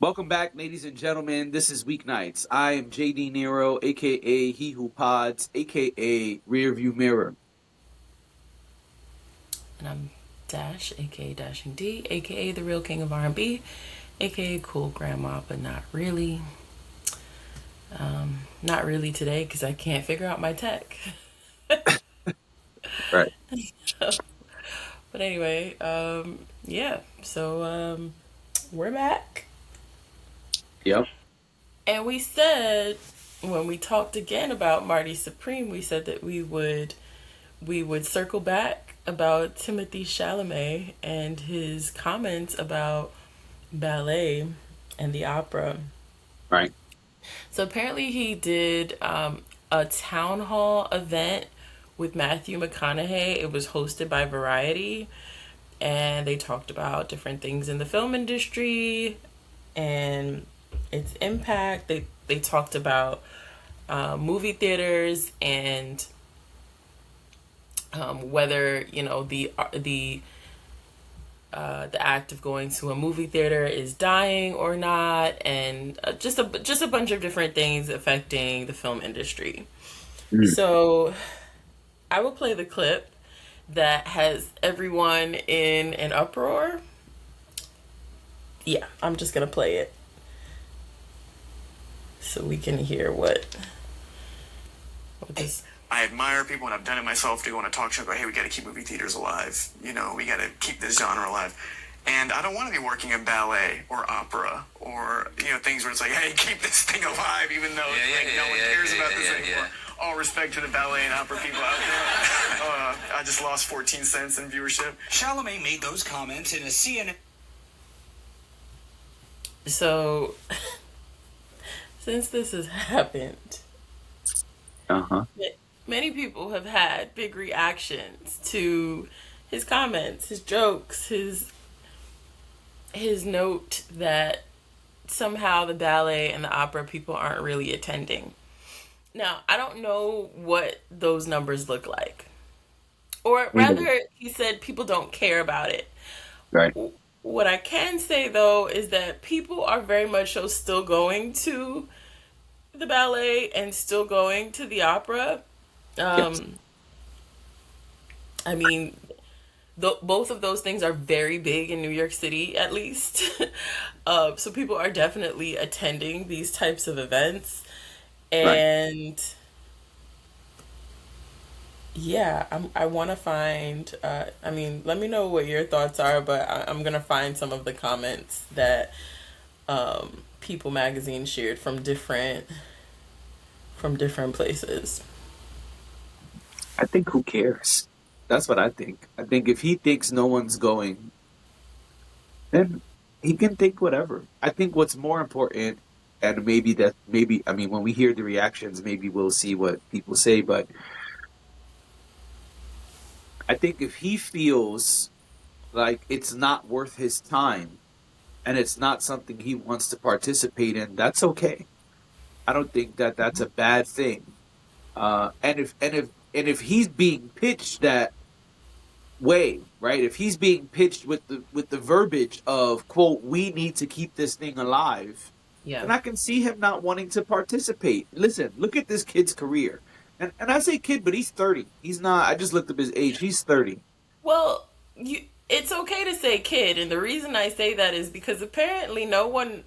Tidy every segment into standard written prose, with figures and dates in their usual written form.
Welcome back, ladies and gentlemen. This is Weeknights. I am JD Nero, aka He Who Pods, aka Rearview Mirror. And I'm Dash, aka Dashing D, aka the real king of R&B, aka cool grandma, but not really. Not really today because I can't figure out my tech. Right. But anyway, yeah. So we're back, Yep. and we said when we talked again about Marty Supreme, we said that we would circle back about Timothée Chalamet and his comments about ballet and the opera. Right. So apparently he did a town hall event with Matthew McConaughey. It was hosted by Variety, and they talked about different things in the film industry and its impact. They talked about movie theaters and whether the act of going to a movie theater is dying or not, and just a bunch of different things affecting the film industry. Mm. So I will play the clip that has everyone in an uproar. Yeah, I'm just gonna play it so we can hear what this. I admire people, and I've done it myself, to go on a talk show and go, hey, we got to keep movie theaters alive. We got to keep this genre alive. And I don't want to be working in ballet or opera or, things where it's like, hey, keep this thing alive, even though no one cares about this anymore. All respect to the ballet and opera people out there. I just lost 14 cents in viewership. Chalamet made those comments in a CNN. So since this has happened, Uh-huh. many people have had big reactions to his comments, his jokes, his note that somehow the ballet and the opera people aren't really attending. Now, I don't know what those numbers look like. Or Mhm. rather, he said people don't care about it. Right. What I can say though is that people are very much so still going to the ballet and still going to the opera. Yes. Um, I mean, both of those things are very big in New York City, at least. So people are definitely attending these types of events. Right. And yeah, I want to find, I mean, let me know what your thoughts are, but I'm going to find some of the comments that People Magazine shared from different places. I think who cares? That's what I think. I think if he thinks no one's going, then he can think whatever. I think what's more important, and maybe I mean when we hear the reactions, maybe we'll see what people say, but I think if he feels like it's not worth his time and it's not something he wants to participate in, that's okay. I don't think that that's a bad thing. And if he's being pitched that way, right? If he's being pitched with the verbiage of quote, we need to keep this thing alive, Yeah. then I can see him not wanting to participate. Listen, look at this kid's career. And I say kid, but he's 30. He's not I just looked up his age. He's 30. Well, it's okay to say kid, and the reason I say that is because apparently no one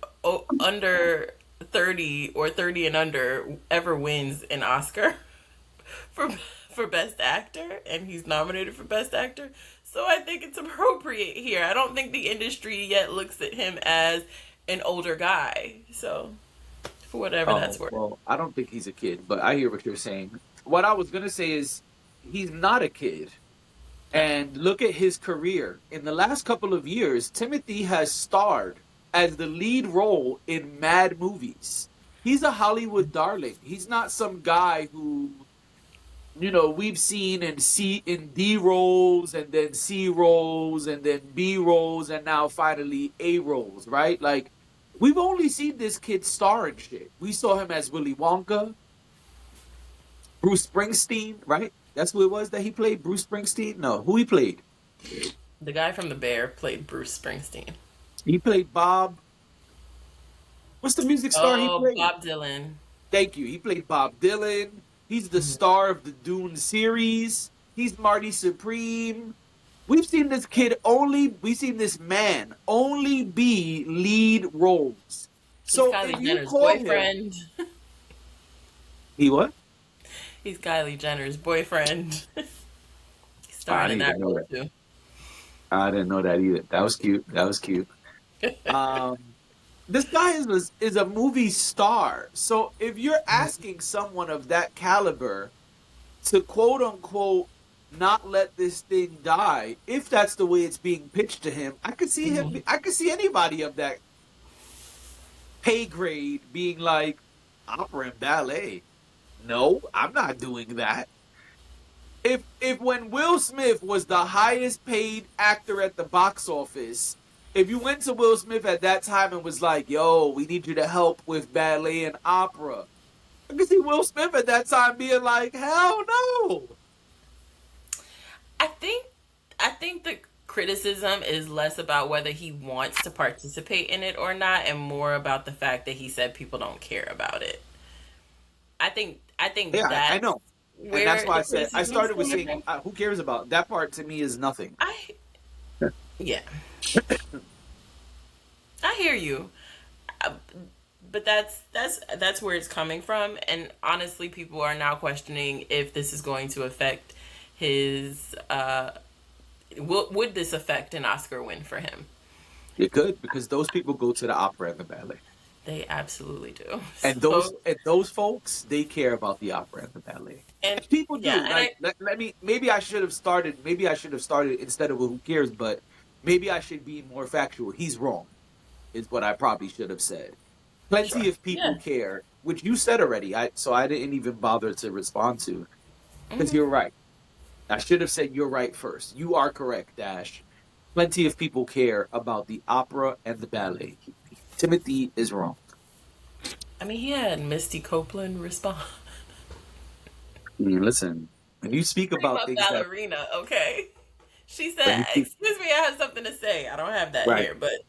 under 30 or 30 and under ever wins an Oscar for for best actor, and he's nominated for best actor. So I think it's appropriate here. I don't think the industry yet looks at him as an older guy. So for whatever that's Oh, worth. well, I don't think he's a kid, but I hear what you're saying. What I was going to say is he's not a kid. And look at his career. In the last couple of years, Timothy has starred as the lead role in mad movies. He's a Hollywood darling. He's not some guy who, we've seen in D roles and then C roles and then B roles and now finally A roles, right? Like we've only seen this kid star in shit. We saw him as Willy Wonka, Bruce Springsteen, right? That's who it was that he played. Bruce Springsteen. No, who he played? The guy from The Bear played Bruce Springsteen. He played Bob. What's the music star he Oh, played? Bob Dylan. Thank you. He played Bob Dylan. He's the star of the Dune series. He's Marty Supreme. We've seen this man only be lead roles. He's So if Kylie you Jenner's call him, boyfriend. he what? He's Kylie Jenner's boyfriend. He's I starring in didn't that even know role that. too. I didn't know that either. That was cute. That was cute. Um, this guy is a movie star. So if you're asking someone of that caliber to quote unquote not let this thing die, if that's the way it's being pitched to him, I could see him. I could see anybody of that pay grade being like opera and ballet. No, I'm not doing that. If when Will Smith was the highest paid actor at the box office, if you went to Will Smith at that time and was like, "Yo, we need you to help with ballet and opera," I could see Will Smith at that time being like, "Hell no." I think I think the criticism is less about whether he wants to participate in it or not, and more about the fact that he said people don't care about it. I think Yeah, I that's know, and that's where why the I said I criticism is started with coming saying, from. "Who cares about that part?" To me, is nothing. I Yeah, I hear you. Uh, but that's where it's coming from, and honestly people are now questioning if this is going to affect his would this affect an Oscar win for him. It could, because those people go to the opera and the ballet. They absolutely do. And So, those folks, they care about the opera and the ballet. and And people yeah, do. and Like let me maybe I should have started instead of who cares, but maybe I should be more factual. He's wrong, is what I probably should have said. Plenty sure, of people yeah. care, which you said already. I didn't even bother to respond to, because Hmm. you're right. I should have said you're right first. You are correct, Dash. Plenty of people care about the opera and the ballet. Timothy is wrong. I mean, he had Misty Copeland respond. I mean, listen, when you speak Prima about things that ballerina, okay. She when said, you speak "Excuse me, I have something to say." I don't have that right, here, but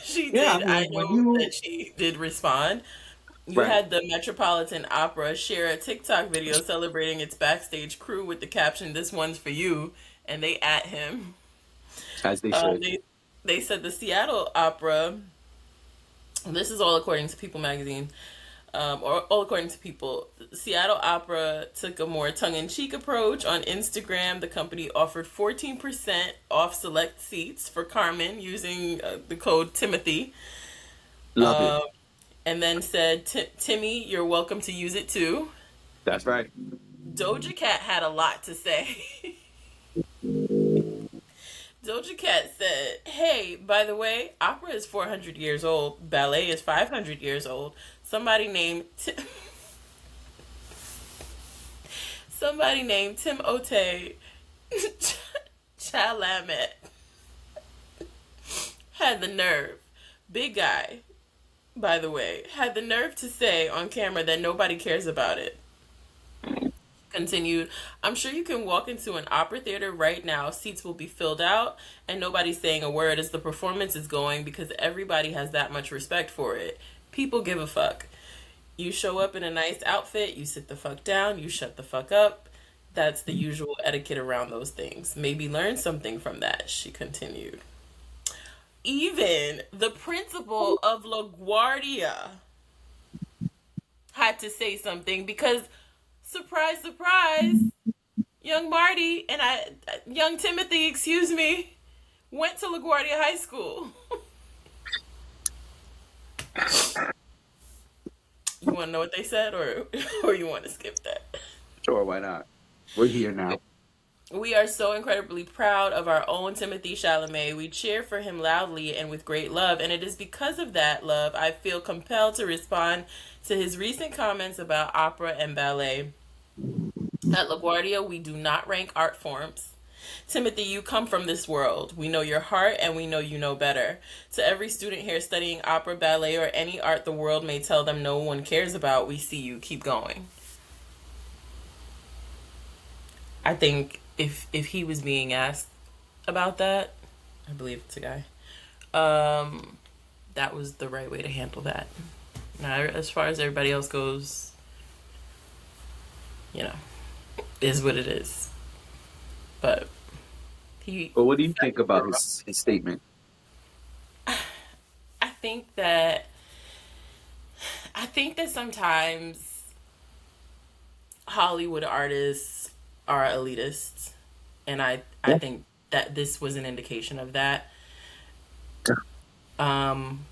she yeah, I did. I mean when know you that she did respond. You right, had the Metropolitan Opera share a TikTok video celebrating its backstage crew with the caption, "This one's for you," and they at him. as they Uh, should. they they said the Seattle Opera. And this is all according to People magazine, or all according to People. Seattle Opera took a more tongue-in-cheek approach on Instagram. The company offered 14% off select seats for Carmen using the code Timothy, Love it. uh, and then said, "Timmy, you're welcome to use it too." That's right. Doja Cat had a lot to say. Doja Cat said, "Hey, by the way, opera is 400 years old. Ballet is 500 years old. Somebody named somebody named Timothée Chalamet had the nerve. Big guy, by the way, had the nerve to say on camera that nobody cares about it." Continued, "I'm sure you can walk into an opera theater right now. Seats will be filled out, and nobody's saying a word as the performance is going because everybody has that much respect for it. People give a fuck. You show up in a nice outfit, you sit the fuck down, you shut the fuck up. That's the usual etiquette around those things. Maybe learn something from that," she continued. Even the principal of LaGuardia had to say something because, surprise, surprise, young Timothy, excuse me, went to LaGuardia High School. You want to know what they said, or or you want to skip that? Sure, why not? We're here now. "We are so incredibly proud of our own Timothée Chalamet. We cheer for him loudly and with great love, and it is because of that love I feel compelled to respond to his recent comments about opera and ballet. At LaGuardia, we do not rank art forms. Timothy, you come from this world. We know your heart and we know you know better. To every student here studying opera, ballet, or any art the world may tell them no one cares about, we see you. Keep going." I think if he was being asked about that, I believe it's a guy, that was the right way to handle that. Now, as far as everybody else goes, you know, is what it is. But he, But what do you think about his statement? I think that sometimes Hollywood artists are elitists, and I Yeah. think that this was an indication of that. Um,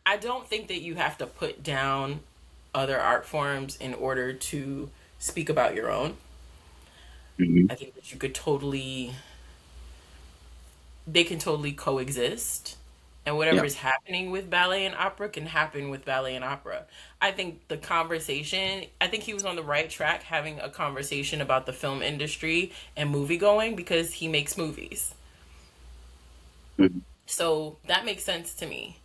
I don't think that you have to put down other art forms in order to speak about your own. Mhm. I think that you could totally, they can totally coexist. And whatever Yeah. is happening with ballet and opera can happen with ballet and opera. I think the conversation, I think he was on the right track having a conversation about the film industry and movie going because he makes movies. Mhm. So that makes sense to me.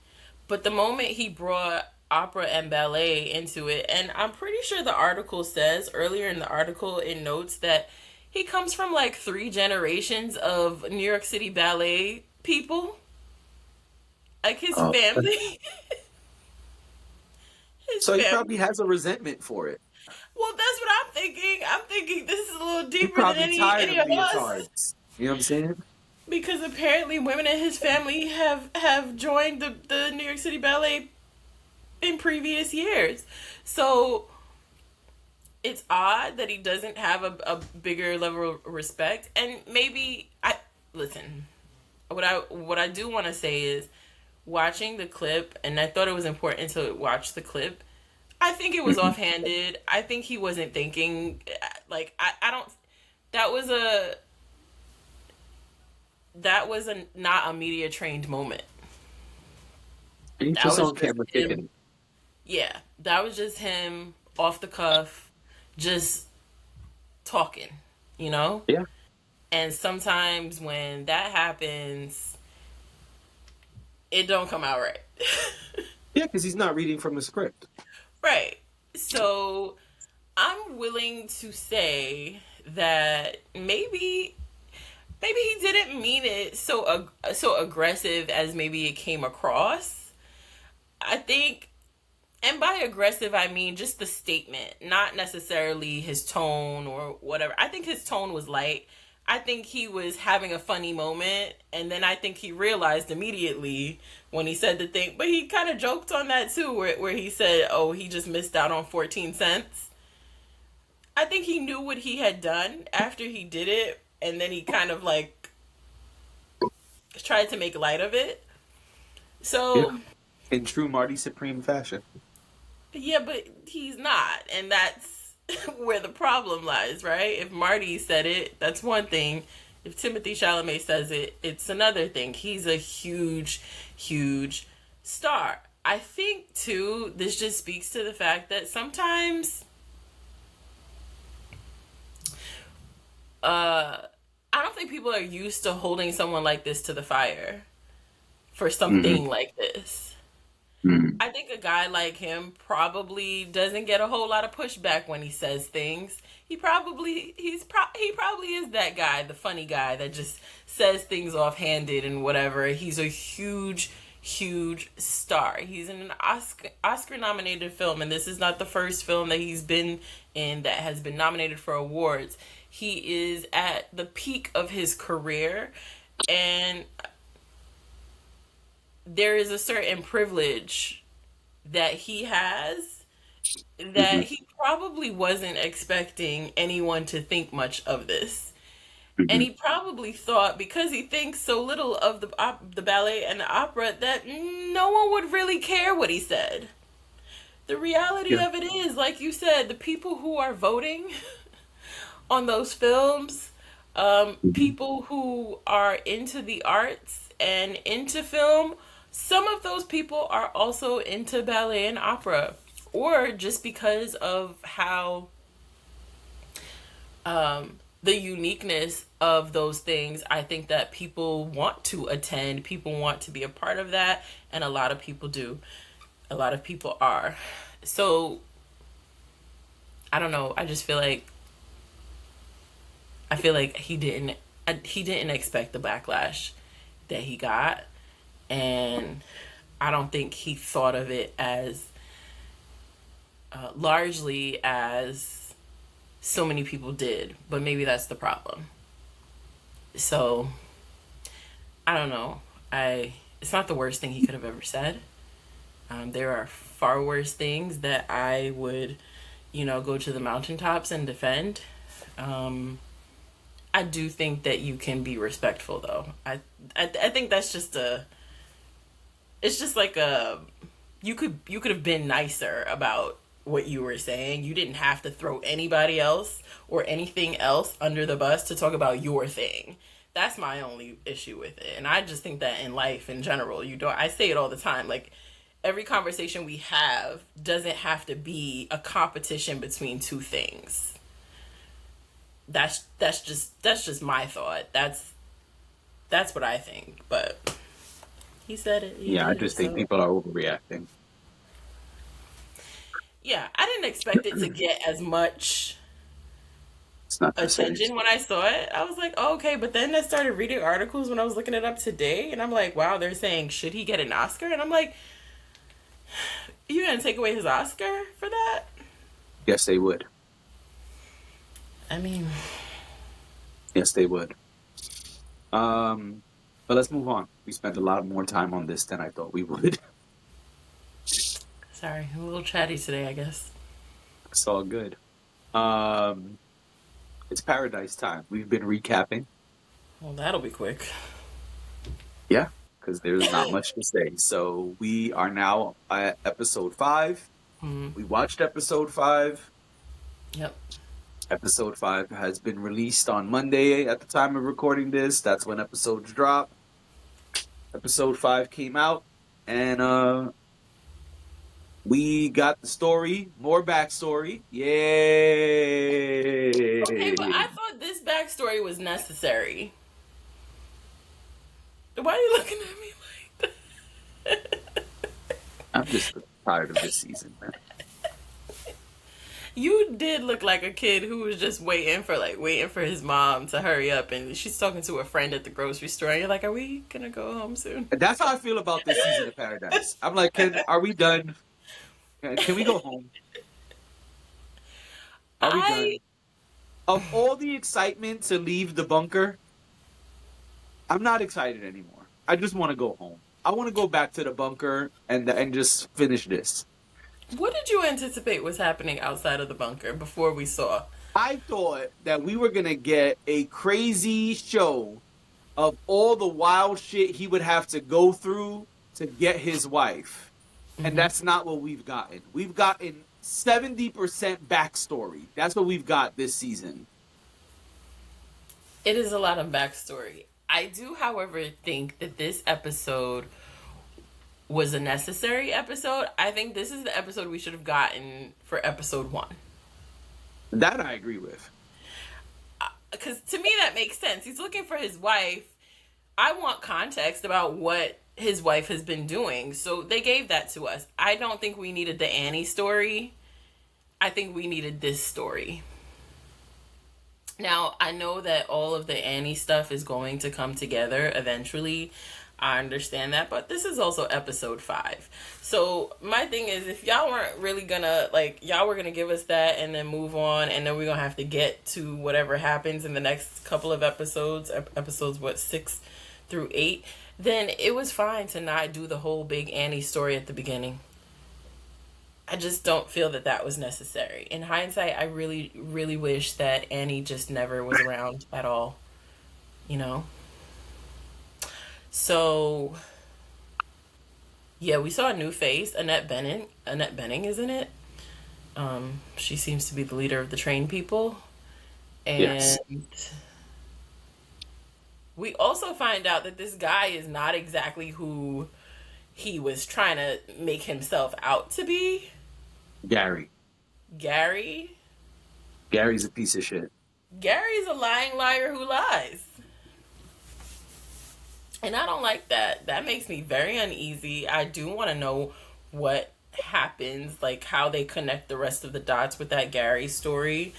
But the moment he brought opera and ballet into it, and I'm pretty sure the article says earlier in the article, it notes that he comes from like 3 generations of New York City ballet people. Like his Oh, family. His so he family. probably has a resentment for it. Well, that's what I'm thinking. I'm thinking this is a little He's deeper than probably tired any of of leotards. us. You know what I'm saying? Because apparently women in his family have joined the New York City Ballet in previous years. So it's odd that he doesn't have a bigger level of respect. And maybe I listen, what I do want to say is watching the clip, and I thought it was important to watch the clip. I think it was Mhm. offhanded. I think he wasn't thinking like I don't that was a not a media trained moment. And he's That just was on just camera kicking him. it. Yeah, that was just him off the cuff, just talking, you know? Yeah. And sometimes when that happens, it don't come out right. Yeah, because he's not reading from the script. Right. So I'm willing to say that maybe he didn't mean it so aggressive as maybe it came across. I think, and by aggressive I mean just the statement, not necessarily his tone or whatever. I think his tone was light. I think he was having a funny moment, and then I think he realized immediately when he said the thing. But he kind of joked on that too, where he said, "Oh, he just missed out on 14 cents." I think he knew what he had done after he did it, and then he kind of like tried to make light of it. Yeah. So, In true Marty Supreme fashion. yeah, but he's not. And that's where the problem lies, right? If Marty said it, that's one thing. If Timothée Chalamet says it, it's another thing. He's a huge, huge star. I think, too, this just speaks to the fact that sometimes I don't think people are used to holding someone like this to the fire for Hmm. something like this. Hmm. I think a guy like him probably doesn't get a whole lot of pushback when he says things. He probably is that guy, the funny guy that just says things offhanded and whatever. He's a huge, huge star. He's in an Oscar nominated film, and this is not the first film that he's been in that has been nominated for awards. He is at the peak of his career, and there is a certain privilege that he has that Hmm. he probably wasn't expecting anyone to think much of this. And Hmm. he probably thought because he thinks so little of the ballet and the opera that no one would really care what he said. The reality Yeah. of it is, like you said, the people who are voting on those films, Hmm. people who are into the arts and into film, some of those people are also into ballet and opera, or just because of how the uniqueness of those things. I think that people want to attend, people want to be a part of that, and a lot of people do. A lot of people are. So I don't know. I just feel like he didn't expect the backlash that he got, and I don't think he thought of it as largely as so many people did, but maybe that's the problem. So I don't know. It's not the worst thing he could have ever said. There are far worse things that I would, go to the mountaintops and defend. I do think that you can be respectful, though. I think that's just it's just like you could have been nicer about what you were saying. You didn't have to throw anybody else or anything else under the bus to talk about your thing. That's my only issue with it. And I just think that in life in general, I say it all the time, like every conversation we have doesn't have to be a competition between two things. That's just my thought. That's what I think. But he said it. Yeah, I just think people are overreacting. Yeah, I didn't expect it to get as much It's not that serious. attention when I saw it. I was like, oh, okay. But then I started reading articles when I was looking it up today, and I'm like, wow, they're saying, should he get an Oscar? And I'm like, you gonna take away his Oscar for that? Yes, they would. I mean, Yes, they would. But let's move on. We spent a lot more time on this than I thought we would. sorry, I'm a little chatty today, I guess. It's all good. It's Paradise time. We've been recapping. Well, that'll be quick. Yeah, because there's not much to say. So we are now at episode 5. We watched episode 5. Yep. Episode 5 has been released on Monday at the time of recording this. That's when episodes drop. Episode 5 came out, and we got the story, more backstory. Yay! Okay, but I thought this backstory was necessary. Why are you looking at me like that? I'm just tired of this season, man. You did look like a kid who was just waiting for his mom to hurry up, and she's talking to a friend at the grocery store, and you're like, are we gonna go home soon? And that's how I feel about this season of Paradise. I'm like, are we done? Can we go home? Are we done? Of all the excitement to leave the bunker, I'm not excited anymore. I just want to go home. I want to go back to the bunker and just finish this. What did you anticipate was happening outside of the bunker before we saw? I thought that we were going to get a crazy show of all the wild shit he would have to go through to get his wife. And that's not what we've gotten. We've gotten 70% backstory. That's what we've got this season. It is a lot of backstory. I do, however, think that this episode was a necessary episode. I think this is the episode we should have gotten for episode 1. That I agree with. Because to me, that makes sense. He's looking for his wife. I want context about what his wife has been doing. So they gave that to us. I don't think we needed the Annie story. I think we needed this story. Now, I know that all of the Annie stuff is going to come together eventually. I understand that, but this is also episode 5. So my thing is, if y'all weren't really gonna, y'all were gonna give us that and then move on, and then we're gonna have to get to whatever happens in the next couple of episodes, 6 through 8, then it was fine to not do the whole big Annie story at the beginning. I just don't feel that that was necessary. In hindsight, I really, really wish that Annie just never was around at all, So, yeah, we saw a new face, Annette Bening, isn't it? She seems to be the leader of the train people. And Yes. we also find out that this guy is not exactly who he was trying to make himself out to be. Gary. Gary's a piece of shit. a lying liar who lies. And I don't like that. That makes me very uneasy. I do want to know what happens, how they connect the rest of the dots with that Gary story.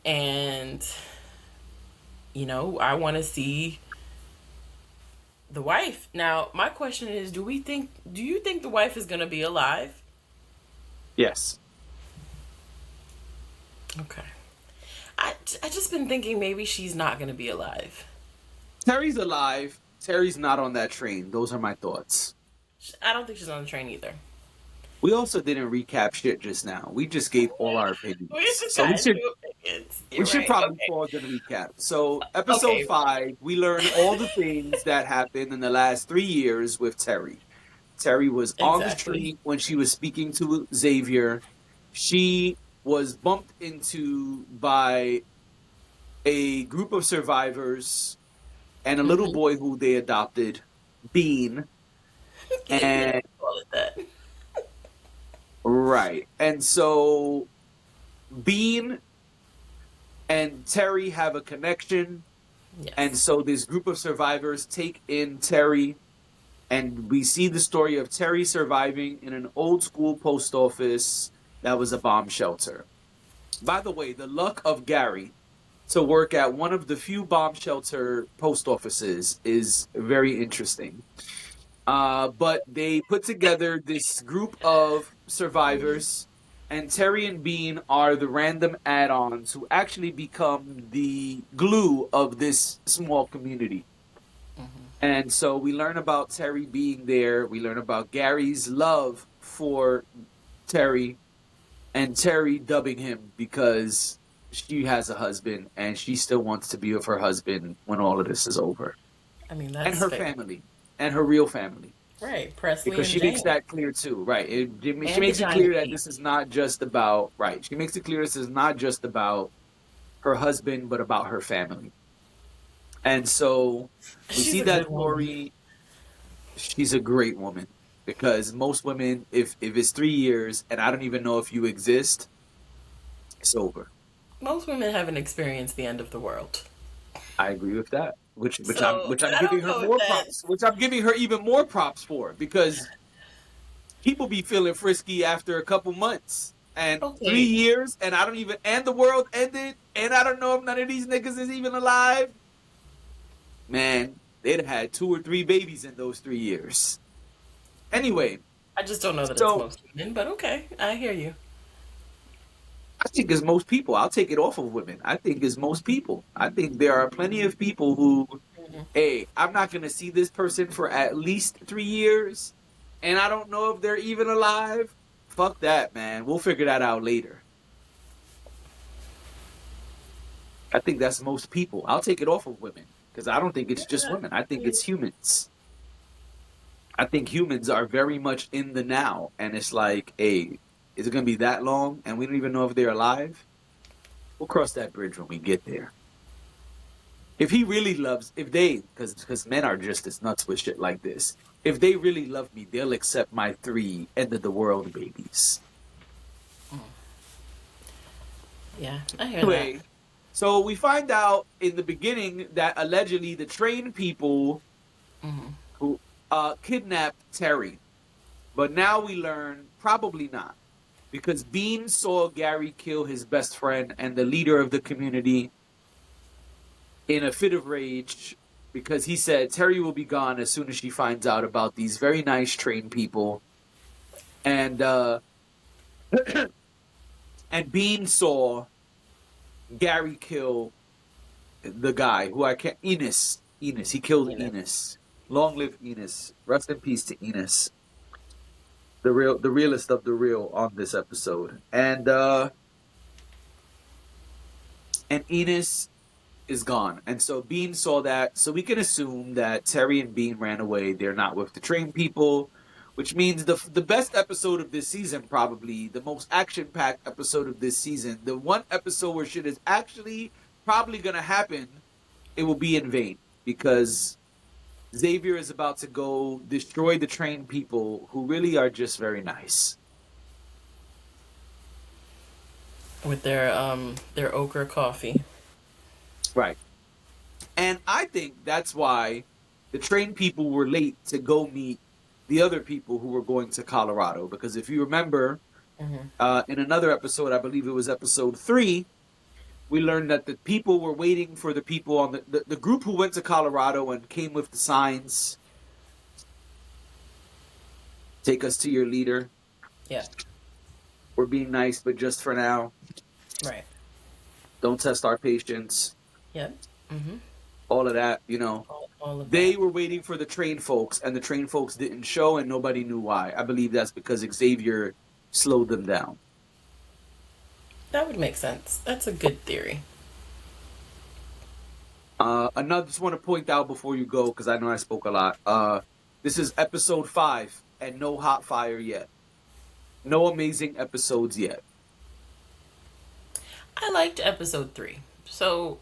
And, I want to see The wife. Now, my question is, do you think the wife is going to be alive? Yes. Okay. I just been thinking maybe she's not going to be alive. Terry's alive. Terry's not on that train. Those are my thoughts. I don't think she's on the train either. We also didn't recap shit just now. We just gave all our We opinions. just So got we should into opinions. we You're should right. probably Okay. pause and recap. So episode Okay. 5, we learned all the things that happened in the last 3 years with Terry. Terry was on the Exactly. street when she was speaking to Xavier. She was bumped into by a group of survivors and a little Mm-hmm. boy who they adopted, Bean. Yeah, And call it that. right. And so Bean and Terry have a connection. And Yes. so this group of survivors take in Terry, and we see the story of Terry surviving in an old school post office that was a bomb shelter. By the way, the luck of Gary to work at one of the few bomb shelter post offices is very interesting. But they put together this group of survivors, and Terry and Bean are the random add ons who actually become the glue of this small community. And so we learn about Terry being there. We learn about Gary's love for Terry, and Terry dubbing him because she has a husband and she still wants to be with her husband when all of this is over. I mean, And that's her fair. family, and her real family. Right. Presley Because and she makes Jane. that clear too, right? She And the makes it giant clear that peach. this is not just about, right? She makes it clear this is not just about her husband, but about her family. And so we She's see a good that woman. story. She's a great woman because most women, if it's 3 years and I don't even know if you exist, it's over. Most women haven't experienced the end of the world. I agree with that. So Which I'm I giving don't her know if more that. props. Which I'm giving her even more props for because people be feeling frisky after a couple months and three Okay. years, and I don't even, and the world ended, and I don't know if none of these niggas is even alive. Man, they'd have had 2 or 3 babies in those 3 years. Anyway, I just don't know that it's so most women, but okay. I hear you. I think it's most people. I'll take it off of women. I think it's most people. I think there are plenty of people who, hey, I'm not going to see this person for at least 3 years, and I don't know if they're even alive. Fuck that, man. We'll figure that out later. I think that's most people. I'll take it off of women because I don't think it's just women. I think it's humans. I think humans are very much in the now, and it's like, hey, is it going to be that long, and we don't even know if they're alive? We'll cross that bridge when we get there. If he really loves, if they, because men are just as nuts with shit like this. If they really love me, they'll accept my 3 end of the world babies. Yeah, I hear that. Anyway, so we find out in the beginning that allegedly the train people who kidnapped Terry, but now we learn probably not because Bean saw Gary kill his best friend and the leader of the community in a fit of rage because he said Terry will be gone as soon as she finds out about these very nice train people. And and Bean saw Gary kill the guy who I can't, Enos. Enos. He killed You know. Enos. Long live Enos. Rest in peace to Enos. The realest of the real on this episode. And Enos is gone. And so Bean saw that. So we can assume that Terry and Bean ran away. They're not with the train people, which means the best episode of this season, probably the most action packed episode of this season, the one episode where shit is actually probably going to happen, it will be in vain because Xavier is about to go destroy the train people who really are just very nice. With their okra coffee. Right. And I think that's why the train people were late to go meet the other people who were going to Colorado. Because if you remember, in another episode, I believe it was episode 3, we learned that the people were waiting for the people on the group who went to Colorado and came with the signs. Take us to your leader. Yeah. We're being nice, but just for now. Right. Don't test our patience. Yep. Mm-hmm. All of that, All of They that. were waiting for the trained folks, and the trained folks didn't show, and nobody knew why. I believe that's because Xavier slowed them down. That would make sense. That's a good theory. Another, just want to point out before you go, because I know I spoke a lot. This is episode 5, and no hot fire yet. No amazing episodes yet. I liked episode 3. So,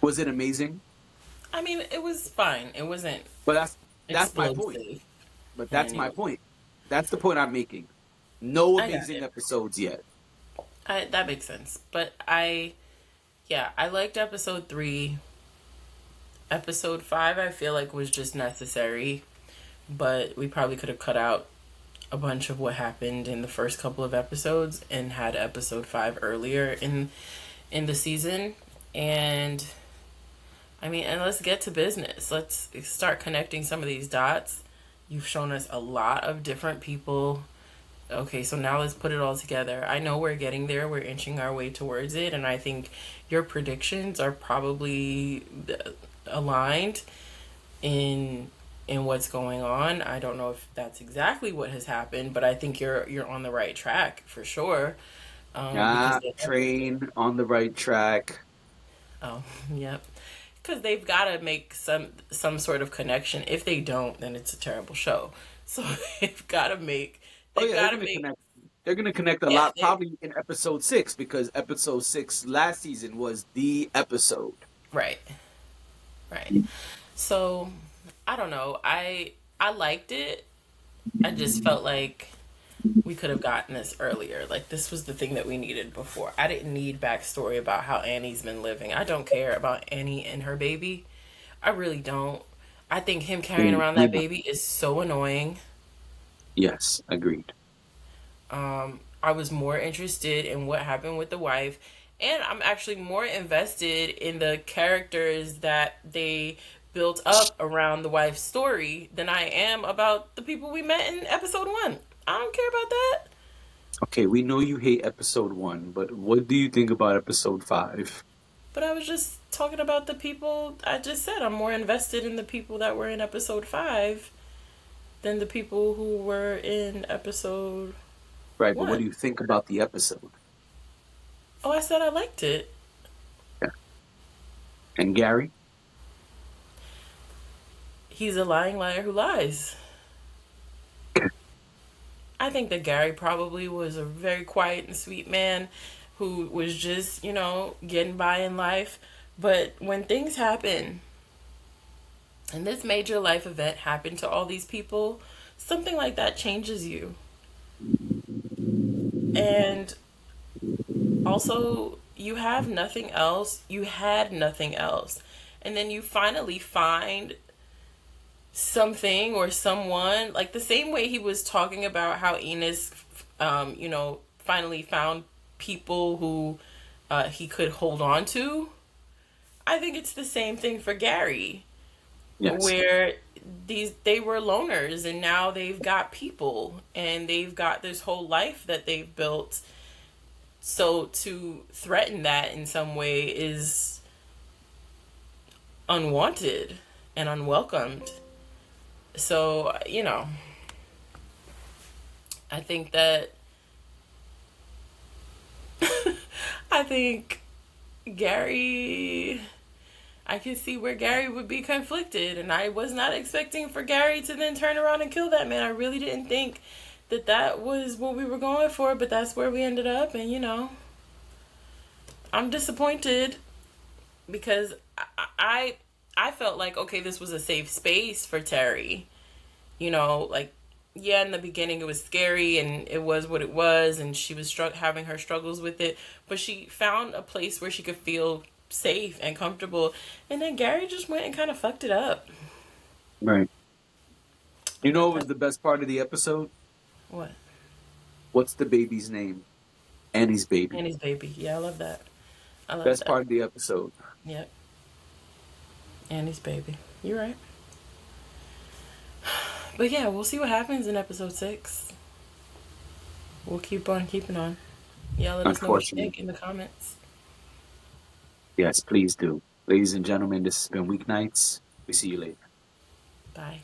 Was it amazing? I mean, it was fine. It wasn't But that's my point. explosive. But in that's any my way. point. That's the point I'm making. No I got amazing it. episodes yet. That makes sense. But I liked episode 3. Episode 5, I feel like was just necessary, but we probably could have cut out a bunch of what happened in the first couple of episodes and had episode 5 earlier in the season. And I mean, and let's get to business. Let's start connecting some of these dots. You've shown us a lot of different people. Okay, so now let's put it all together. I know we're getting there. We're inching our way towards it, and I think your predictions are probably aligned in what's going on. I don't know if that's exactly what has happened, but I think you're on the right track for sure. Train on the right track. Oh, yep. Because they've got to make some sort of connection. If they don't, then it's a terrible show. So they've got to make. They've got to make. Connect. They're going to connect a lot, probably in episode 6, because episode 6 last season was the episode. Right. Right. So I don't know. I liked it. I just felt like we could have gotten this earlier. Like, this was the thing that we needed before. I didn't need backstory about how Annie's been living. I don't care about Annie and her baby. I really don't. I think him carrying around that baby is so annoying. Yes, agreed. I was more interested in what happened with the wife, and I'm actually more invested in the characters that they built up around the wife's story than I am about the people we met in episode 1. I don't care about that. Okay, we know you hate episode 1, but what do you think about episode 5? But I was just talking about the people I just said. I'm more invested in the people that were in episode 5 than the people who were in episode Right, but 1. what do you think about the episode? Oh, I said I liked it. Yeah. And Gary? He's a lying liar who lies. I think that Gary probably was a very quiet and sweet man who was just, getting by in life. But when things happen, and this major life event happened to all these people, something like that changes you. And also, you have nothing else. You had nothing else. And then you finally find something or someone, like the same way he was talking about how Enos, finally found people who he could hold on to. I think it's the same thing for Gary. Yes. Where they were loners and now they've got people and they've got this whole life that they've built. So to threaten that in some way is unwanted and unwelcomed. So, I think that I think Gary, I can see where Gary would be conflicted, and I was not expecting for Gary to then turn around and kill that man. I really didn't think that was what we were going for, but that's where we ended up, and I'm disappointed because I felt like, okay, this was a safe space for Terry. In the beginning it was scary and it was what it was, and she was having her struggles with it, but she found a place where she could feel safe and comfortable, and then Gary just went and kind of fucked it up. Right. What was the best part of the episode? What? What's the baby's name? Annie's baby. Annie's baby. Yeah, I love that. I love Best that. part of the episode. Yep. Annie's baby. You're right. But yeah, we'll see what happens in episode 6. We'll keep on keeping on. Y'all let us know what you Unfortunately. think in the comments. Yes, please do. Ladies and gentlemen, this has been Weeknights. We see you later. Bye.